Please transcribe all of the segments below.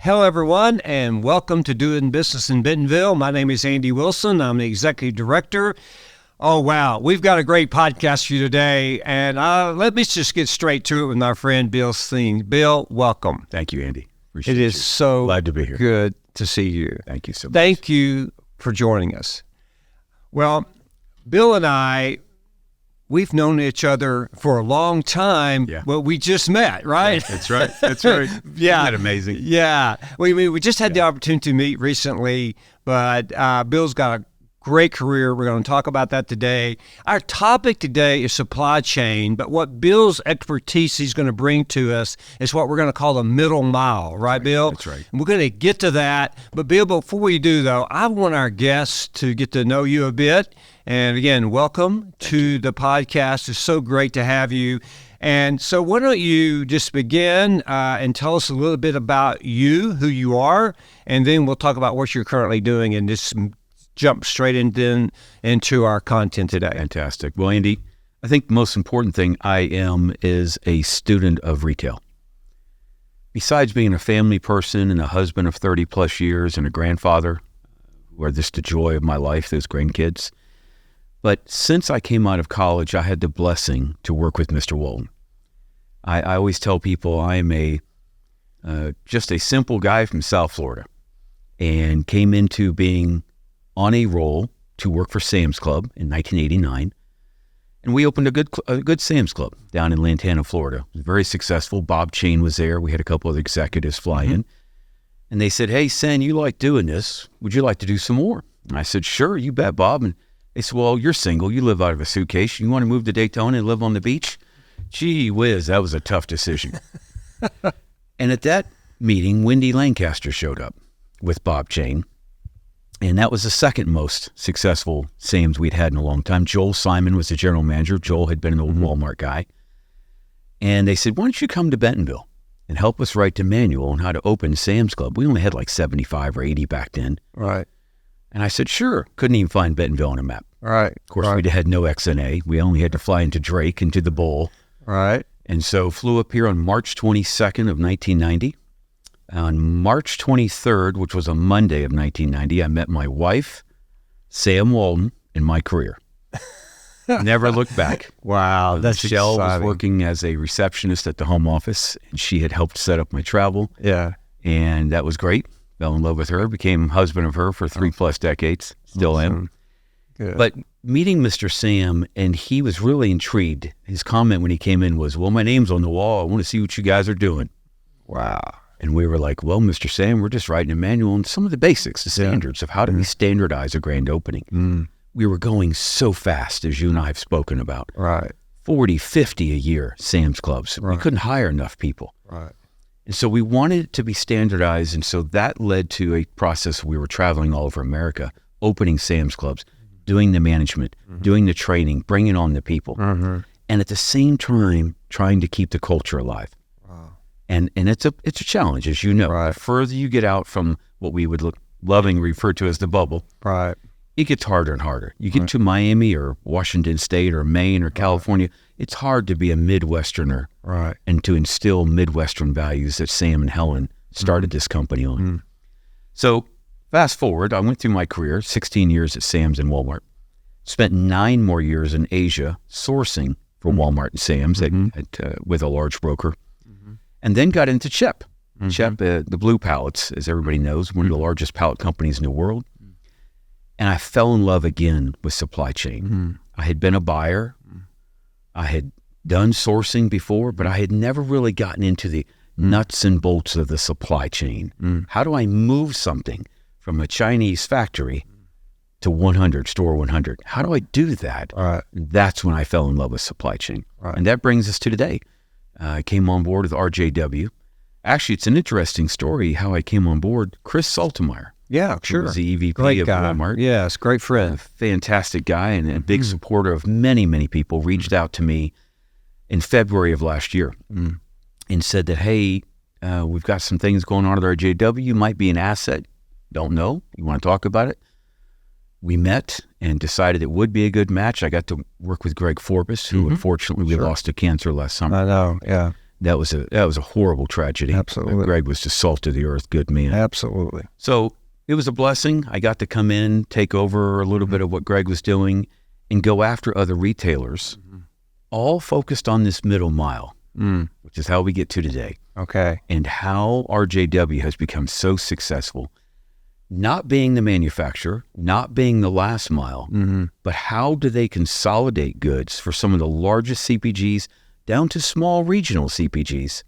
Hello, everyone, and welcome to Doing Business in Bentonville. My name is Andy Wilson. I'm the Executive Director. Oh, wow. We've got a great podcast for you today, and let me just get straight to it with my friend Bill Senn. Bill, welcome. Thank you, Andy. Appreciate it. It is you. so glad to be here. Good to see you. Thank you so much. Thank you for joining us. Well, Bill and I, we've known each other for a long time. Yeah. Well, we just met, right? That's right. That's right. Yeah. Isn't that amazing? Yeah. We just had the opportunity to meet recently, but Bill's got a great career. We're going to talk about that today. Our topic today is supply chain, but what Bill's expertise he's going to bring to us is what we're going to call the middle mile, right, Bill? That's right. And we're going to get to that. But Bill, before we do, though, I want our guests to get to know you a bit. And again, welcome to the podcast. It's so great to have you. And so why don't you just begin and tell us a little bit about you, who you are, and then we'll talk about what you're currently doing and just jump straight into our content today. Fantastic. Well, Andy, I think the most important thing I am is a student of retail. Besides being a family person and a husband of 30 plus years and a grandfather, who are just the joy of my life, those grandkids. But since I came out of college, I had the blessing to work with Mr. Walton. I always tell people I am just a simple guy from South Florida and came into being on a roll to work for Sam's Club in 1989. And we opened a good Sam's Club down in Lantana, Florida. It was very successful. Bob Chain was there. We had a couple of executives fly in. And they said, "Hey, Sen, you like doing this. Would you like to do some more?" And I said, "Sure, you bet, Bob." And they said, "Well, you're single. You live out of a suitcase. You want to move to Daytona and live on the beach?" Gee whiz, that was a tough decision. And at that meeting, Wendy Lancaster showed up with Bob Chain. And that was the second most successful Sam's we'd had in a long time. Joel Simon was the general manager. Joel had been an old Walmart guy. And they said, "Why don't you come to Bentonville and help us write the manual on how to open Sam's Club?" We only had like 75 or 80 back then. Right. And I said, "Sure." Couldn't even find Bentonville on a map. Right. Of course, we had no XNA. We only had to fly into Drake, into the Bowl. Right. And so flew up here on March 22nd of 1990. On March 23rd, which was a Monday of 1990, I met my wife, Sam Walton, in my career. Never looked back. Wow, that's Michelle exciting. was working as a receptionist at the home office, and she had helped set up my travel. Yeah. And that was great. Fell in love with her, became husband of her for 3+ decades. Still am. Good. But meeting Mr. Sam, and he was really intrigued. His comment when he came in was, "Well, my name's on the wall. I want to see what you guys are doing." Wow. And we were like, "Well, Mr. Sam, we're just writing a manual on some of the basics, the standards of how do we standardize a grand opening." We were going so fast, as you and I have spoken about. Right. 40, 50 a year, Sam's Clubs. Right. We couldn't hire enough people. Right. And so we wanted it to be standardized. And so that led to a process. We were traveling all over America, opening Sam's Clubs, doing the management, doing the training, bringing on the people. And at the same time, trying to keep the culture alive. And it's a challenge, as you know. Right. The further you get out from what we would lovingly refer to as the bubble, Right. it gets harder and harder. You get to Miami or Washington State or Maine or California, it's hard to be a Midwesterner Right. and to instill Midwestern values that Sam and Helen started this company on. So fast forward, I went through my career, 16 years at Sam's and Walmart, spent 9 more years in Asia sourcing for Walmart and Sam's with a large broker. And then got into CHEP. CHEP, the blue pallets, as everybody knows, one of the largest pallet companies in the world. And I fell in love again with supply chain. I had been a buyer. I had done sourcing before, but I had never really gotten into the nuts and bolts of the supply chain. How do I move something from a Chinese factory to 100, store 100? How do I do that? Right. That's when I fell in love with supply chain. Right. And that brings us to today. I came on board with RJW. Actually, it's an interesting story how I came on board. Chris Saltemeyer, Yeah, who sure. was the EVP Great of guy. Walmart. Yes, great A friend. fantastic guy and a big supporter of many, many people, reached out to me in February of last year and said that, "Hey, we've got some things going on at RJW. You might be an asset. Don't know. You want to talk about it?" We met and decided it would be a good match. I got to work with Greg Forbes, who unfortunately we lost to cancer last summer. I know, yeah. That was a horrible tragedy. Absolutely. Greg was just salt of the earth, good man. Absolutely. So it was a blessing. I got to come in, take over a little bit of what Greg was doing, and go after other retailers, all focused on this middle mile, which is how we get to today. Okay. And how RJW has become so successful, not being the manufacturer, not being the last mile, but how do they consolidate goods for some of the largest CPGs down to small regional CPGs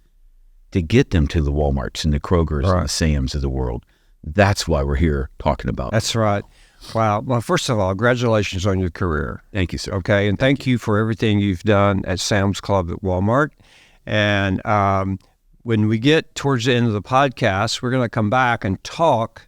to get them to the Walmarts and the Krogers and the Sams of the world. That's why we're here talking about. That's right. Wow. Well, first of all, congratulations on your career. Thank you, sir. Okay. And thank you for everything you've done at Sam's Club at Walmart. And when we get towards the end of the podcast, we're going to come back and talk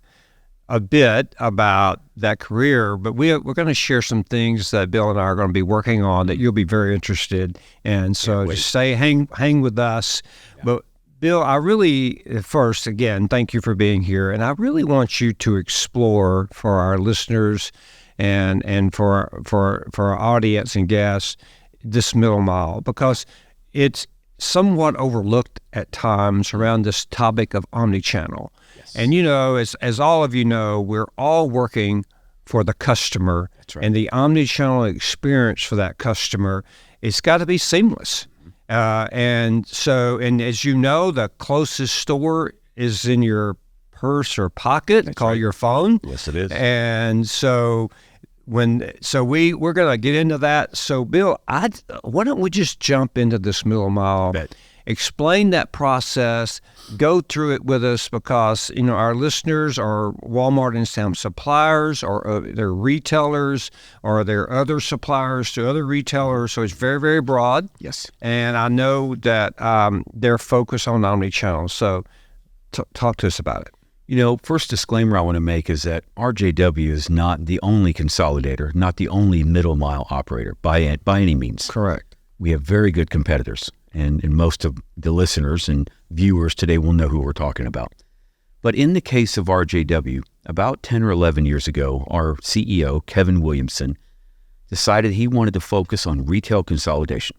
a bit about that career, but we're going to share some things that Bill and I are going to be working on that you'll be very interested in. So just hang with us. Yeah. But Bill, I really, first, again, thank you for being here. And I really want you to explore for our listeners and for our audience and guests, this middle mile, because it's somewhat overlooked at times around this topic of omnichannel. And, as all of you know, we're all working for the customer. That's right. And the omnichannel experience for that customer, it's got to be seamless. And as you know, the closest store is in your purse or pocket, call your phone. Yes, it is. And so we're going to get into that. So, Bill, why don't we just jump into this middle mile? Explain that process, go through it with us, because our listeners are Walmart and Sam suppliers, or they're retailers, or they're other suppliers to other retailers. So it's very, very broad. Yes. And I know that they're focused on omnichannel. So talk to us about it. First disclaimer I want to make is that RJW is not the only consolidator, not the only middle mile operator by any means. Correct. We have very good competitors. And most of the listeners and viewers today will know who we're talking about. But in the case of RJW, about 10 or 11 years ago, our CEO, Kevin Williamson, decided he wanted to focus on retail consolidation.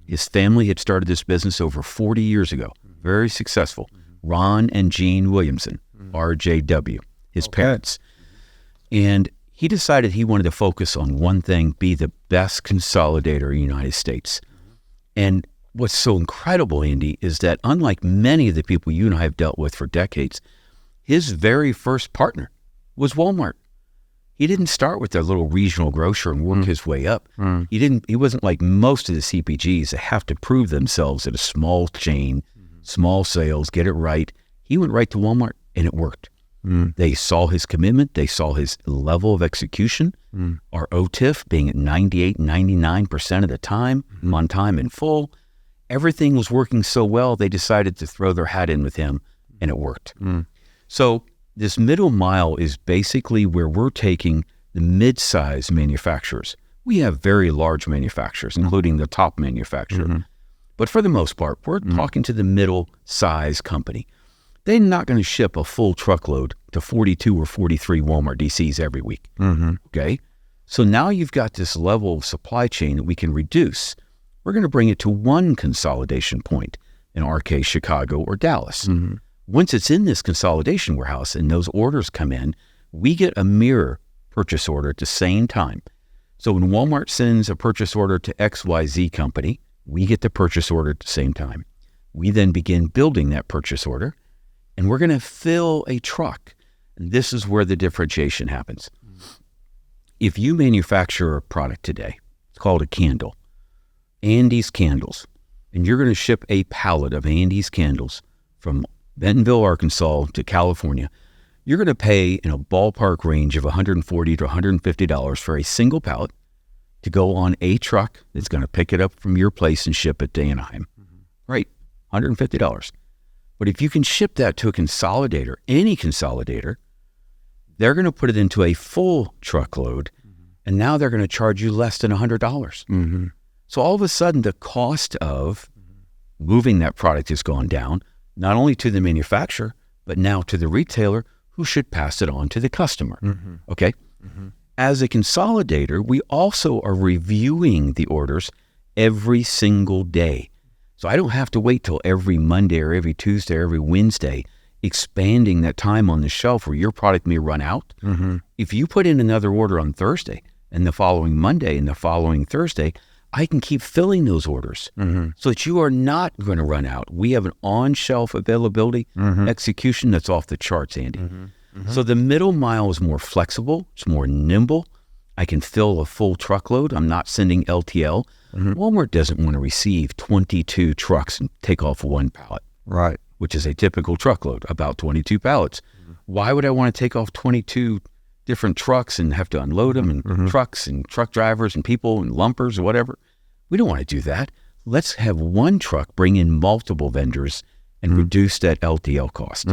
His family had started this business over 40 years ago, very successful. Ron and Jean Williamson, RJW, his parents. And he decided he wanted to focus on one thing, be the best consolidator in the United States. And what's so incredible, Andy, is that unlike many of the people you and I have dealt with for decades, his very first partner was Walmart. He didn't start with a little regional grocer and work his way up. He wasn't like most of the CPGs that have to prove themselves at a small chain, small sales, get it right. He went right to Walmart and it worked. They saw his commitment. They saw his level of execution. Our OTIF being at 98, 99% of the time, on time and full. Everything was working so well, they decided to throw their hat in with him, and it worked. So this middle mile is basically where we're taking the mid-size manufacturers. We have very large manufacturers, including the top manufacturer. But for the most part, we're talking to the middle-size company. They're not going to ship a full truckload to 42 or 43 Walmart DCs every week. Okay? So now you've got this level of supply chain that we can reduce. We're going to bring it to one consolidation point, in our case, Chicago or Dallas. Once it's in this consolidation warehouse and those orders come in, we get a mirror purchase order at the same time. So when Walmart sends a purchase order to XYZ company, we get the purchase order at the same time. We then begin building that purchase order, and we're going to fill a truck. And this is where the differentiation happens. If you manufacture a product today, it's called a candle, Andy's Candles, and you're going to ship a pallet of Andy's Candles from Bentonville, Arkansas to California, you're going to pay in a ballpark range of $140 to $150 for a single pallet to go on a truck that's going to pick it up from your place and ship it to Anaheim. Right, $150. But if you can ship that to a consolidator, any consolidator, they're going to put it into a full truckload, and now they're going to charge you less than $100. So all of a sudden, the cost of moving that product has gone down, not only to the manufacturer, but now to the retailer who should pass it on to the customer. Okay? As a consolidator, we also are reviewing the orders every single day. So I don't have to wait till every Monday or every Tuesday or every Wednesday, expanding that time on the shelf where your product may run out. If you put in another order on Thursday and the following Monday and the following Thursday, I can keep filling those orders so that you are not going to run out. We have an on-shelf availability execution that's off the charts, Andy. So the middle mile is more flexible. It's more nimble. I can fill a full truckload. I'm not sending LTL. Walmart doesn't want to receive 22 trucks and take off one pallet, Right. which is a typical truckload, about 22 pallets. Why would I want to take off 22 different trucks and have to unload them and trucks and truck drivers and people and lumpers or whatever? We don't want to do that. Let's have one truck bring in multiple vendors and reduce that LTL cost.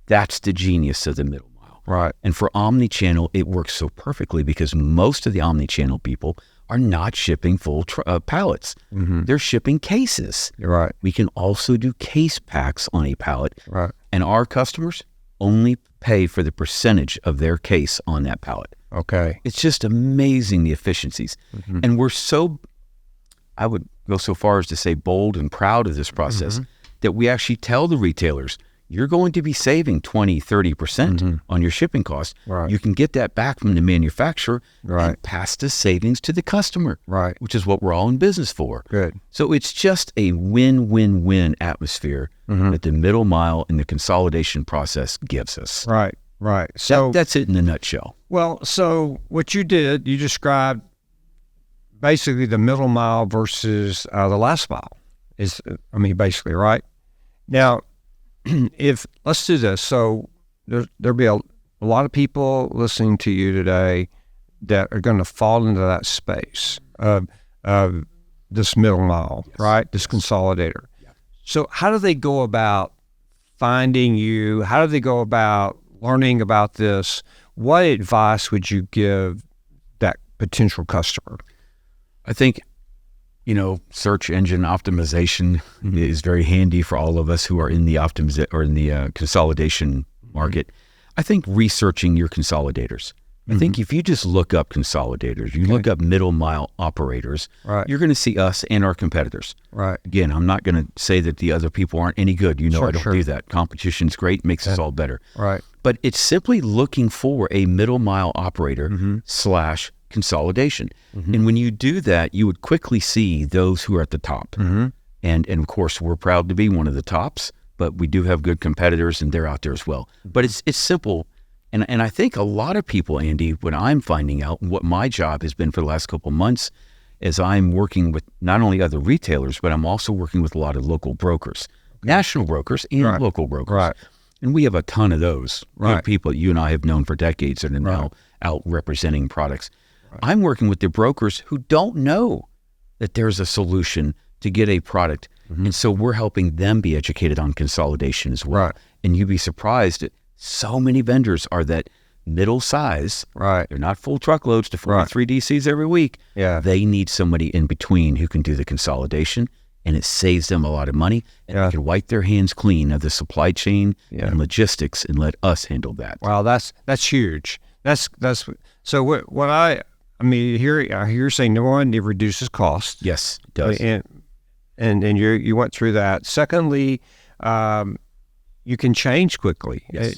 That's the genius of the middle mile. Right. And for omni-channel, it works so perfectly because most of the omni-channel people are not shipping full pallets. They're shipping cases. Right. We can also do case packs on a pallet. Right. And our customers only pay for the percentage of their case on that pallet. Okay. It's just amazing, the efficiencies. And we're so, I would go so far as to say bold and proud of this process that we actually tell the retailers, you're going to be saving 20, 30% on your shipping costs. Right. You can get that back from the manufacturer Right. and pass the savings to the customer, Right. which is what we're all in business for. Good. So it's just a win-win-win atmosphere that the middle mile and the consolidation process gives us. Right. Right. So That's it in a nutshell. well, so what you did, you described basically the middle mile versus the last mile. Basically, right? Now, if let's do this. So there'll be a lot of people listening to you today that are going to fall into that space of this middle mile, right? This consolidator. So how do they go about finding you? How do they go about learning about this? What advice would you give that potential customer? I think, search engine optimization is very handy for all of us who are in the consolidation market. I think researching your consolidators. I think if you just look up consolidators, you look up middle mile operators, Right. you're going to see us and our competitors. Right. Again, I'm not going to say that the other people aren't any good. Sure, I don't sure. do that. Competition's great, makes us all better. Right. But it's simply looking for a middle mile operator / consolidation. And when you do that, you would quickly see those who are at the top. And of course, we're proud to be one of the tops, but we do have good competitors and they're out there as well. But it's simple. And I think a lot of people, Andy, when I'm finding out what my job has been for the last couple of months, is I'm working with not only other retailers, but I'm also working with a lot of local brokers, national brokers and Right. local brokers. Right. And we have a ton of those Right. good people you and I have known for decades that are now out representing products. I'm working with the brokers who don't know that there's a solution to get a product. And so we're helping them be educated on consolidation as well. Right. And you'd be surprised that so many vendors are that middle size. Right. They're not full truckloads to 43 DCs every week. Yeah. They need somebody in between who can do the consolidation, and it saves them a lot of money, and they can wipe their hands clean of the supply chain and logistics and let us handle that. Wow, that's huge. That's so what I hear you're saying, number one, it reduces cost. Yes, it does. And you went through that. Secondly, you can change quickly. Yes.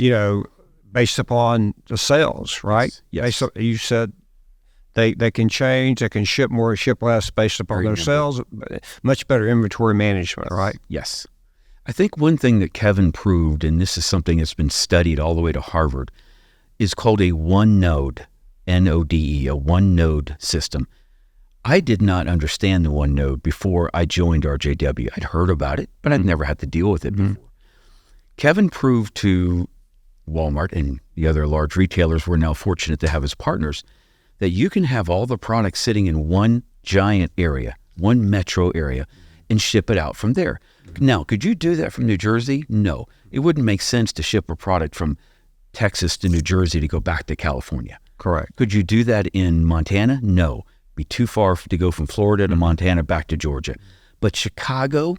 Based upon the sales, right? Yes. You said they can change. They can ship more, ship less based upon their sales. Much better inventory management, right? Yes. I think one thing that Kevin proved, and this is something that's been studied all the way to Harvard, is called a one node, NODE, a one node system. I did not understand the one node before I joined RJW. I'd heard about it, but I'd never had to deal with it before. Kevin proved to Walmart and the other large retailers we're now fortunate to have as partners that you can have all the products sitting in one giant area, one metro area, and ship it out from there. Now, could you do that from New Jersey? No. It wouldn't make sense to ship a product from Texas to New Jersey to go back to California. Correct. Could you do that in Montana? No. Be too far to go from Florida to Montana back to Georgia. But Chicago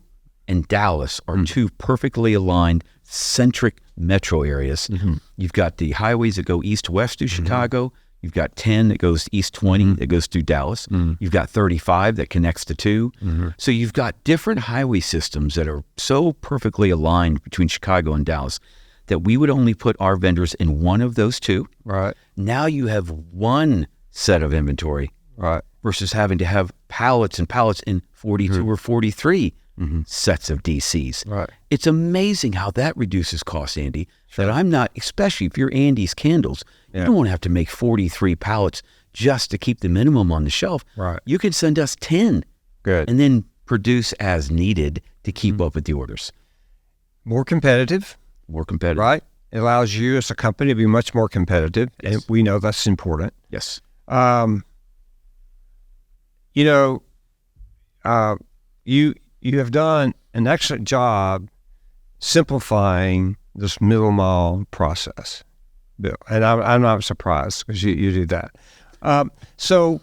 and Dallas are two perfectly aligned centric metro areas. You've got the highways that go east-west to Chicago. You've got 10 that goes to East 20 that goes through Dallas. You've got 35 that connects to 2. So you've got different highway systems that are so perfectly aligned between Chicago and Dallas that we would only put our vendors in one of those 2. Right. Now you have one set of inventory versus having to have pallets and pallets in 42 or 43 sets of DCs. Right. It's amazing how that reduces costs, Andy, that I'm not, especially if you're Andy's Candles, you don't want to have to make 43 pallets just to keep the minimum on the shelf. Right. You can send us 10 Good. and then produce as needed to keep up with the orders. More competitive. More competitive. Right. It allows you as a company to be much more competitive. Yes. And we know that's important. Yes. You have done an excellent job simplifying this middle mile process, Bill, and I'm not surprised because you do that. So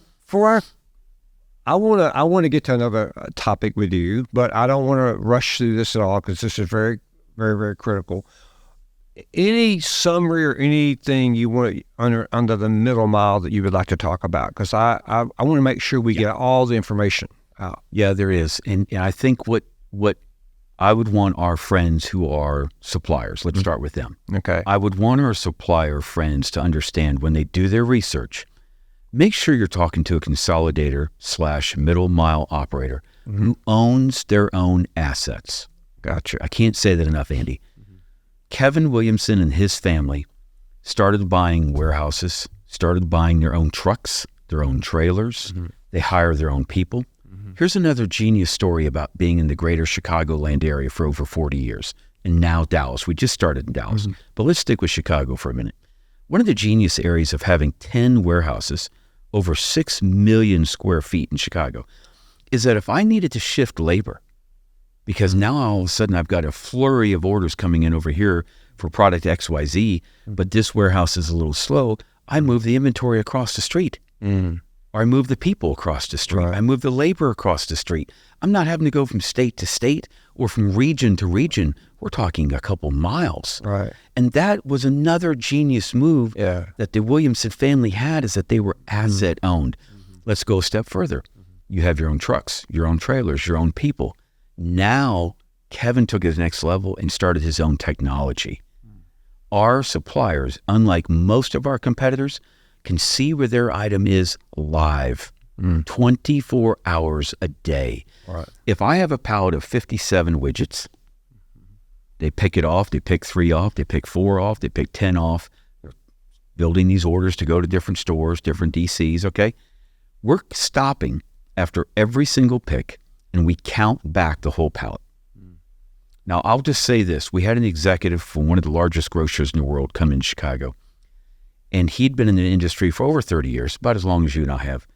I want to get to another topic with you, but I don't want to rush through this at all because this is very, very, very critical. Any summary or anything you want under the middle mile that you would like to talk about? Because I want to make sure we get all the information out. Yeah, there is. And I think what I would want our friends who are suppliers, let's start with them. Okay. I would want our supplier friends to understand when they do their research, make sure you're talking to a consolidator / middle mile operator who owns their own assets. Gotcha. I can't say that enough, Andy. Kevin Williamson and his family started buying warehouses, started buying their own trucks, their own trailers. They hire their own people. Here's another genius story about being in the greater Chicagoland area for over 40 years. And now Dallas. We just started in Dallas. But let's stick with Chicago for a minute. One of the genius areas of having 10 warehouses, over 6 million square feet in Chicago, is that if I needed to shift labor, because now all of a sudden I've got a flurry of orders coming in over here for product XYZ, but this warehouse is a little slow, I move the inventory across the street. Or I move the people across the street. Right. I move the labor across the street. I'm not having to go from state to state or from region to region. We're talking a couple miles. Right. And that was another genius move that the Williamson family had, is that they were asset owned. Let's go a step further. You have your own trucks, your own trailers, your own people. Now, Kevin took it to the next level and started his own technology. Our suppliers, unlike most of our competitors, can see where their item is live, 24 hours a day. Right. If I have a pallet of 57 widgets, they pick it off, they pick 3 off, they pick 4 off, they pick 10 off. They're building these orders to go to different stores, different DCs, okay? We're stopping after every single pick, and we count back the whole pallet. Now, I'll just say this. We had an executive from one of the largest grocers in the world come in Chicago. And he'd been in the industry for over 30 years, about as long as you and I have.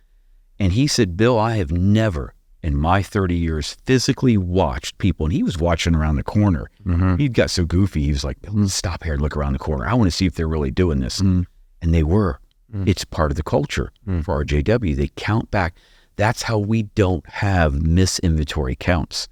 And he said, Bill, I have never in my 30 years physically watched people, and he was watching around the corner. He got so goofy, he was like, let's stop here and look around the corner. I want to see if they're really doing this. And they were. It's part of the culture for RJW. They count back. That's how we don't have misinventory counts.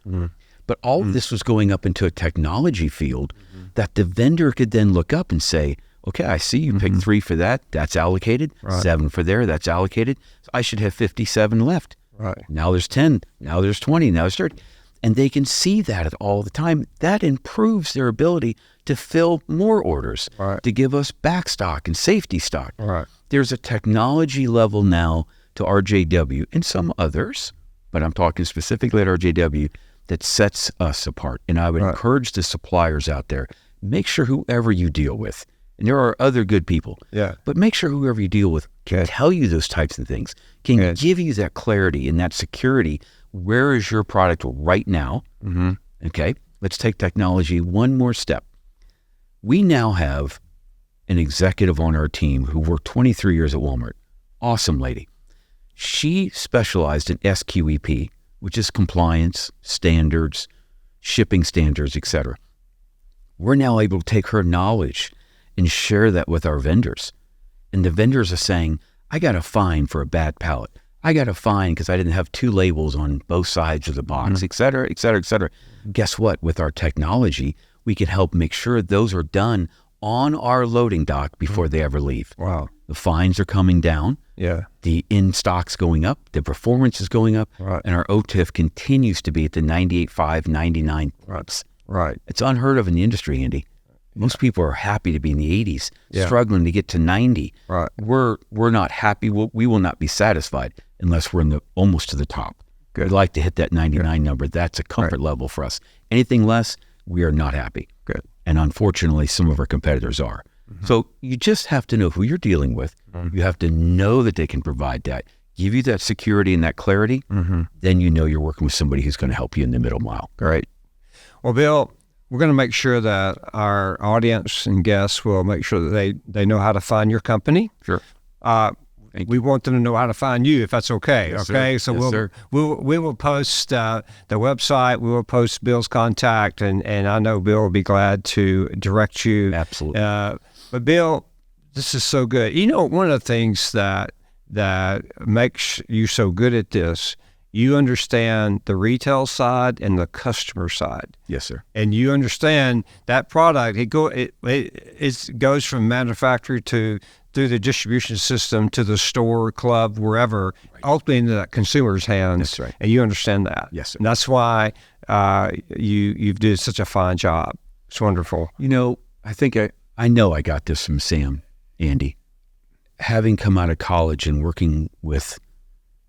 But all of this was going up into a technology field that the vendor could then look up and say, okay, I see you picked 3 for that. That's allocated. 7 for there. That's allocated. So I should have 57 left. Right. Now there's 10. Now there's 20. Now there's 30. And they can see that all the time. That improves their ability to fill more orders, to give us back stock and safety stock. Right. There's a technology level now to RJW and some others, but I'm talking specifically at RJW, that sets us apart. And I would encourage the suppliers out there, make sure whoever you deal with, and there are other good people, but make sure whoever you deal with can tell you those types of things, can give you that clarity and that security. Where is your product right now? Okay, let's take technology one more step. We now have an executive on our team who worked 23 years at Walmart. Awesome lady. She specialized in SQEP, which is compliance, standards, shipping standards, etc. We're now able to take her knowledge and share that with our vendors. And the vendors are saying, I got a fine for a bad pallet. I got a fine because I didn't have 2 labels on both sides of the box, et cetera, et cetera, et cetera. Guess what? With our technology, we can help make sure those are done on our loading dock before they ever leave. Wow. The fines are coming down. Yeah. The in-stock's going up. The performance is going up. Right. And our OTIF continues to be at the 98.5, 99. Right. It's unheard of in the industry, Andy. Most people are happy to be in the 80s, struggling to get to 90. Right. We're not happy. We will not be satisfied unless we're in the almost to the top. Good. We'd like to hit that 99 number. That's a comfort level for us. Anything less, we are not happy. Good. And unfortunately, some of our competitors are. So you just have to know who you're dealing with. You have to know that they can provide that, give you that security and that clarity. Then you know you're working with somebody who's going to help you in the middle mile. Great. Well, Bill, we're going to make sure that our audience and guests will make sure that they know how to find your company. Sure. We want them to know how to find you, if that's okay. Yes, okay, sir. so Yes, we will post the website. We will post Bill's contact, and I know Bill will be glad to direct you. Absolutely. But Bill, this is so good. You know, one of the things that makes you so good at this, you understand the retail side and the customer side. Yes, sir. And you understand that product. It goes from manufacturer through the distribution system to the store, club, wherever, ultimately into that consumer's hands. That's right. And you understand that. Yes, sir. And that's why you did such a fine job. It's wonderful. You know, I think I know I got this from Sam, Andy. Having come out of college and working with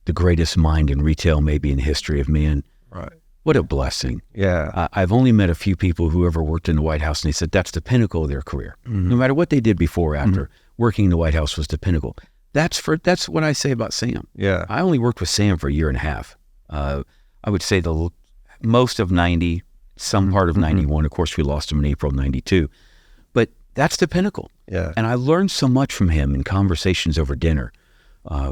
the greatest mind in retail maybe in the history of man. Right. What a blessing. Yeah. I've only met a few people who ever worked in the White House, and they said that's the pinnacle of their career. No matter what they did before or after, working in the White House was the pinnacle. That's what I say about Sam. Yeah. I only worked with Sam for a year and a half. I would say the most of 90, some part of 91. Of course, we lost him in April of 92. But that's the pinnacle. Yeah. And I learned so much from him in conversations over dinner,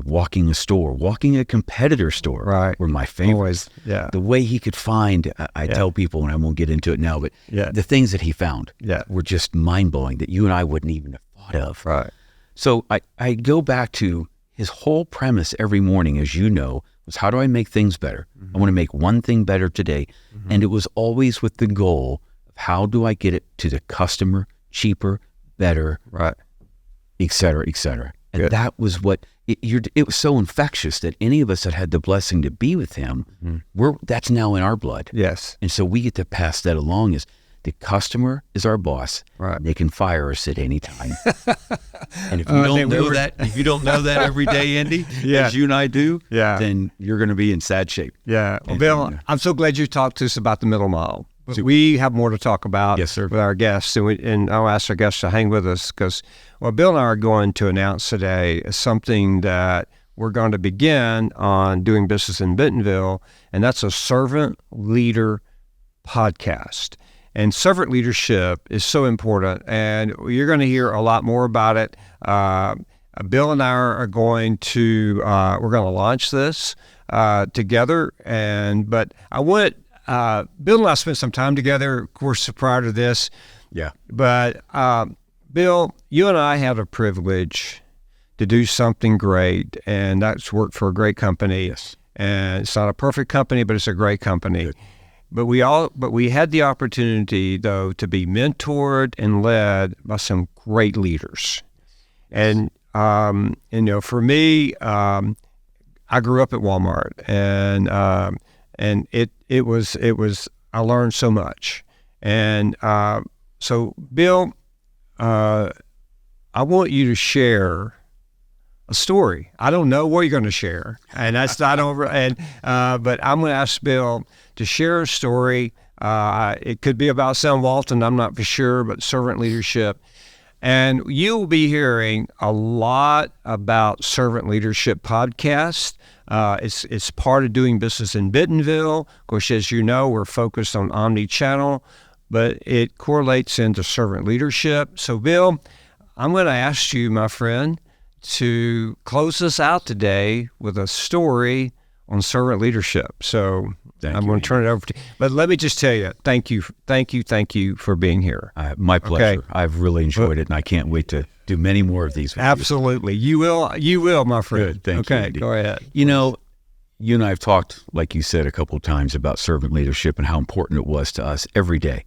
walking a store, walking a competitor store. Right. Were my favorites. Always. Yeah. The way he could find, I tell people, and I won't get into it now, but the things that he found were just mind-blowing that you and I wouldn't even have thought of. Right. So I go back to his whole premise every morning, as you know, was how do I make things better? I want to make one thing better today. And it was always with the goal of how do I get it to the customer cheaper, better, Right. et cetera, et cetera. And Good. that was what, it was so infectious that any of us that had the blessing to be with him, that's now in our blood. Yes. And so we get to pass that along as the customer is our boss. Right. They can fire us at any time. And if you don't know that, if you don't know that every day, Andy, as you and I do, then you're going to be in sad shape. Yeah. Well, Bill, I'm so glad you talked to us about the middle mile. But we have more to talk about Yes, sir. with our guests, and I'll ask our guests to hang with us because what Bill and I are going to announce today is something that we're going to begin on doing business in Bentonville, and that's a servant leader podcast. And servant leadership is so important, and you're going to hear a lot more about it. Bill and I are going to we're going to launch this together, but I want. Bill and I spent some time together, of course, prior to this. Yeah. But Bill, you and I have a privilege to do something great, and that's work for a great company. Yes. And it's not a perfect company, but it's a great company. Good. But we had the opportunity, though, to be mentored and led by some great leaders. Yes. And you know, for me, I grew up at Walmart, and it was I learned so much. And so Bill, I want you to share a story. I don't know what you're going to share, and that's not over. But I'm going to ask Bill to share a story. It could be about Sam Walton, I'm not for sure, but servant leadership. And you'll be hearing a lot about servant leadership podcast. It's part of doing business in Bentonville. Of course, as you know, we're focused on omni-channel, but it correlates into servant leadership. So, Bill, I'm going to ask you, my friend, to close us out today with a story on servant leadership. So I'm going to turn it over to you. But let me just tell you, thank you for being here. My pleasure. Okay. I've really enjoyed it, and I can't wait to do many more of these with Absolutely. You will, my friend. Good. Thank you, Okay, Andy. go ahead. You know, you and I have talked, like you said, a couple of times about servant leadership and how important it was to us every day.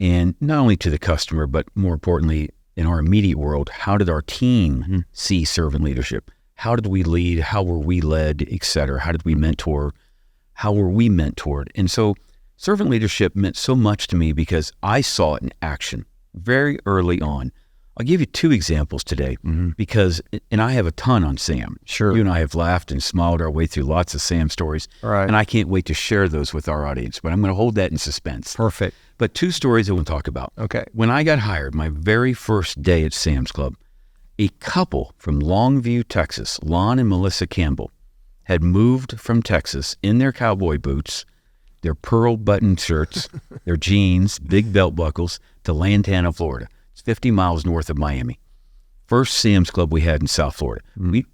And not only to the customer, but more importantly, in our immediate world, how did our team see servant leadership? How did we lead? How were we led, et cetera? How did we mentor? How were we mentored? And so servant leadership meant so much to me because I saw it in action very early on. I'll give you 2 examples today because, and I have a ton on Sam. Sure. You and I have laughed and smiled our way through lots of Sam stories. Right. And I can't wait to share those with our audience, but I'm going to hold that in suspense. Perfect. But 2 stories I want to talk about. Okay. When I got hired, my very first day at Sam's Club, a couple from Longview, Texas, Lon and Melissa Campbell, had moved from Texas in their cowboy boots, their pearl button shirts, their jeans, big belt buckles, to Lantana, Florida. It's 50 miles north of Miami. First Sam's Club we had in South Florida.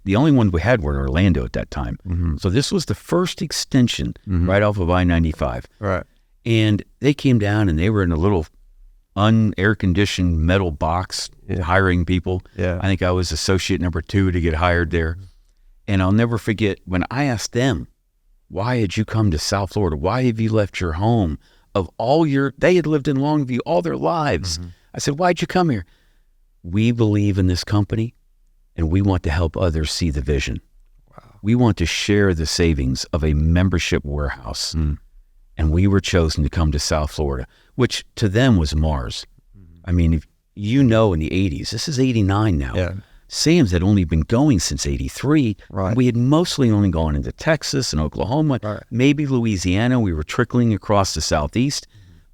The only one we had were in Orlando at that time. So this was the first extension right off of I-95. Right. And they came down and they were in a little un-air-conditioned metal box hiring people. Yeah. I think I was associate number 2 to get hired there. And I'll never forget when I asked them, why had you come to South Florida? Why have you left your home? They had lived in Longview all their lives. I said, why'd you come here? We believe in this company and we want to help others see the vision. Wow. We want to share the savings of a membership warehouse. And we were chosen to come to South Florida, which to them was Mars. I mean, if you know, in the 80s, this is 89 now. Yeah. Sam's had only been going since 83. Right. We had mostly only gone into Texas and Oklahoma, maybe Louisiana. We were trickling across the Southeast.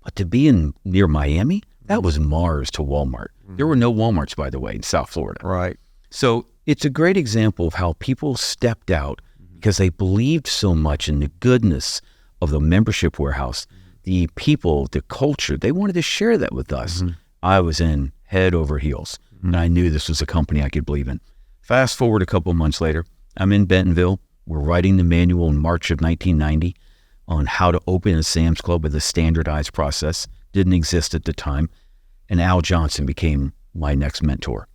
But to be near Miami, that was Mars to Walmart. There were no Walmarts, by the way, in South Florida. Right. So it's a great example of how people stepped out because they believed so much in the goodness of the membership warehouse, the people, the culture. They wanted to share that with us. I was in head over heels, and I knew this was a company I could believe in. Fast forward a couple of months later, I'm in Bentonville. We're writing the manual in March of 1990 on how to open a Sam's Club with a standardized process. Didn't exist at the time. And Al Johnson became my next mentor.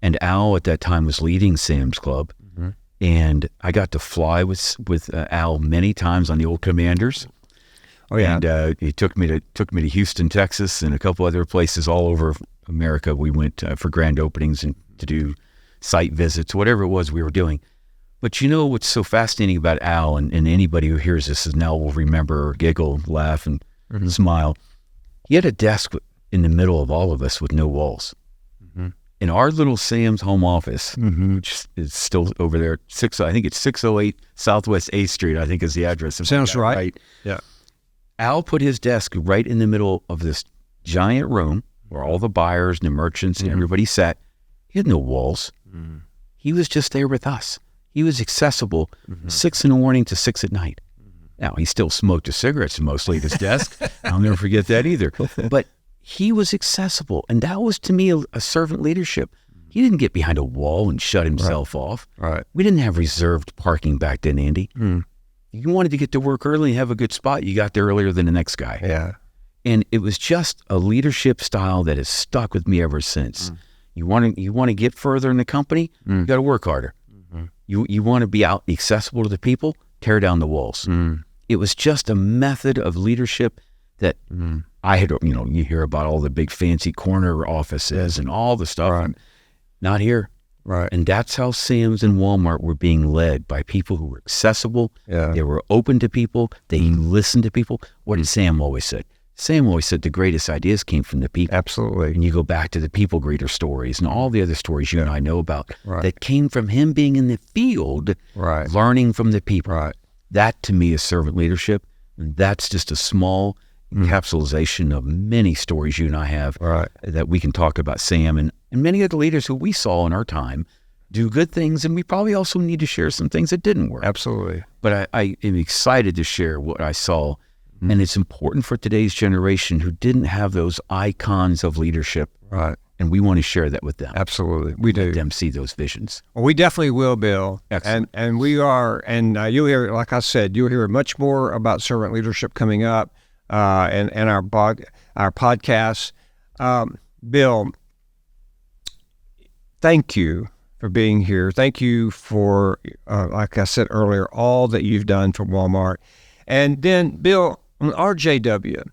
And Al at that time was leading Sam's Club. And I got to fly with Al many times on the old Commanders. Oh yeah. And he took me to Houston, Texas, and a couple other places all over America. We went for grand openings and to do site visits, whatever it was we were doing. But you know what's so fascinating about Al, and anybody who hears this now will remember, giggle, laugh, and smile. He had a desk in the middle of all of us with no walls. In our little Sam's home office, which is still over there, I think it's 608 Southwest 8th Street, I think is the address. Sounds right. Yeah. Al put his desk right in the middle of this giant room where all the buyers and the merchants and everybody sat. He had no walls. He was just there with us. He was accessible 6 in the morning to 6 at night. Now, he still smoked his cigarettes mostly at his desk. I'll never forget that either. But he was accessible, and that was, to me, a servant leadership. He didn't get behind a wall and shut himself off. Right. We didn't have reserved parking back then, Andy. You wanted to get to work early and have a good spot. You got there earlier than the next guy. Yeah. And it was just a leadership style that has stuck with me ever since. You want to get further in the company, you got to work harder. You want to be out accessible to the people, tear down the walls. It was just a method of leadership that I had, you hear about all the big fancy corner offices and all the stuff. Right. And not here. Right. And that's how Sam's and Walmart were being led, by people who were accessible. Yeah. They were open to people. They listened to people. What did Sam always say? Sam always said the greatest ideas came from the people. Absolutely. And you go back to the people greeter stories and all the other stories you and I know about that came from him being in the field, learning from the people. Right. That, to me, is servant leadership. And that's just a small encapsulation of many stories you and I have that we can talk about Sam and many of the leaders who we saw in our time do good things, and we probably also need to share some things that didn't work. Absolutely. But I am excited to share what I saw, and it's important for today's generation who didn't have those icons of leadership. Right. And we want to share that with them. Absolutely. We do. Let them see those visions. Well, we definitely will, Bill. Excellent. And we are, and you'll hear, like I said, you'll hear much more about servant leadership coming up and our podcast. Bill, thank you for being here. Thank you for, like I said earlier, all that you've done for Walmart. And then, Bill, on RJW,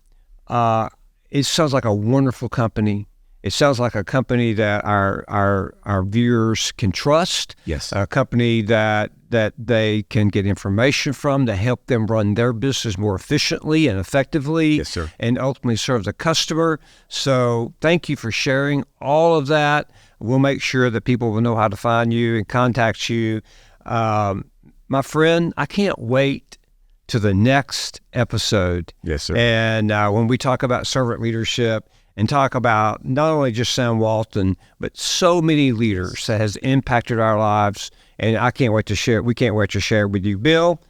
it sounds like a wonderful company. It sounds like a company that our viewers can trust. Yes. A company that they can get information from to help them run their business more efficiently and effectively. Yes, sir. And ultimately serve the customer. So thank you for sharing all of that. We'll make sure that people will know how to find you and contact you. My friend, I can't wait to the next episode. Yes, sir. And when we talk about servant leadership and talk about not only just Sam Walton, but so many leaders that has impacted our lives. And I can't wait to share. We can't wait to share with you. Bill,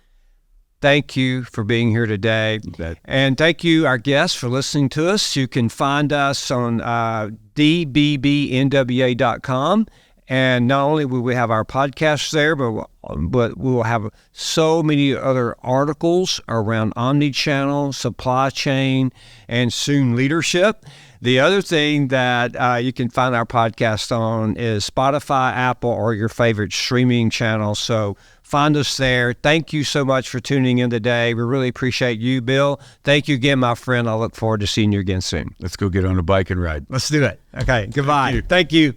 thank you for being here today. And thank you, our guests, for listening to us. You can find us on dbbnwa.com. And not only will we have our podcasts there, but we will have so many other articles around omni-channel, supply chain, and soon leadership. The other thing that you can find our podcast on is Spotify, Apple, or your favorite streaming channel. So find us there. Thank you so much for tuning in today. We really appreciate you, Bill. Thank you again, my friend. I look forward to seeing you again soon. Let's go get on a bike and ride. Let's do it. Okay. Goodbye. Thank you.